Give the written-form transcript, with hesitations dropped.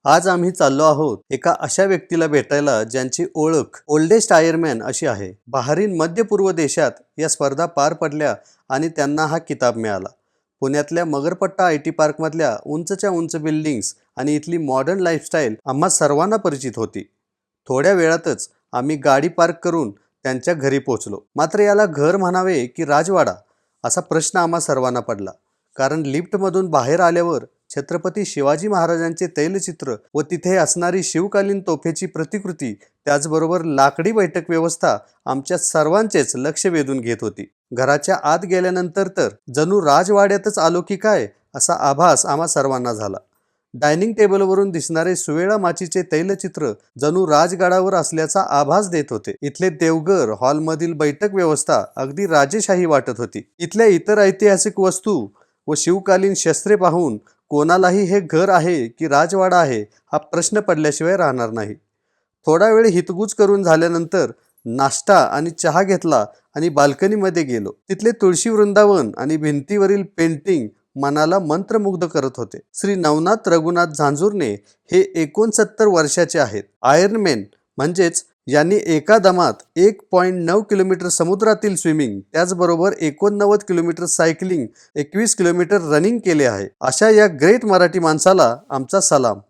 आज आम्ही चाललो आहोत एका अशा व्यक्तीला भेटायला ज्यांची ओळख ओल्डेस्ट आयरमॅन अशी आहे. बहारीन मध्य पूर्व देशात या स्पर्धा पार पडल्या आणि त्यांना हा किताब मिळाला. पुण्यातल्या मगरपट्टा IT पार्कमधल्या उंचच्या उंच बिल्डिंग्स आणि इथली मॉडर्न लाईफस्टाईल आम्हा सर्वांना परिचित होती. थोड्या वेळातच आम्ही गाडी पार्क करून त्यांच्या घरी पोहोचलो. मात्र याला घर म्हणावे की राजवाडा असा प्रश्न आम्हा सर्वांना पडला. कारण लिफ्टमधून बाहेर आल्यावर छत्रपती शिवाजी महाराजांचे तैलचित्र व तिथे असणारी शिवकालीन तोफेची प्रतिकृती, त्याचबरोबर लाकडी बैठक व्यवस्था आमच्या सर्वांचेच लक्ष वेधून घेत होती. घराच्या आत गेल्यानंतर तर जणू राजवाड्यातच आलो की काय असा आभास आम्हा सर्वांना झाला. डायनिंग टेबलवरून दिसणारे सुवेळा माचीचे तैलचित्र जणू राजगडावर असल्याचा आभास देत होते. इथले देवघर हॉलमधील बैठक व्यवस्था अगदी राजेशाही वाटत होती. इथल्या इतर ऐतिहासिक वस्तू व शिवकालीन शस्त्रे पाहून कोणालाही हे घर आहे की राजवाडा आहे हा प्रश्न पडल्याशिवाय राहणार नाही. थोडा वेळ हितगुज करून झाल्यानंतर नाश्ता आणि चहा घेतला आणि बाल्कनीमध्ये गेलो. तिथले तुळशी वृंदावन आणि भिंतीवरील पेंटिंग मनाला मंत्रमुग्ध करत होते. श्री नवनाथ रघुनाथ झांजुर्णे हे 69 वर्षाचे आहेत. आयर्नमॅन म्हणजेच यांनी एका दमात 1.9 किलोमीटर समुद्रातील स्विमिंग, त्याचबरोबर 89 किलोमीटर सायकलिंग, 21 किलोमीटर रनिंग केले आहे. अशा या ग्रेट मराठी माणसाला आमचा सलाम.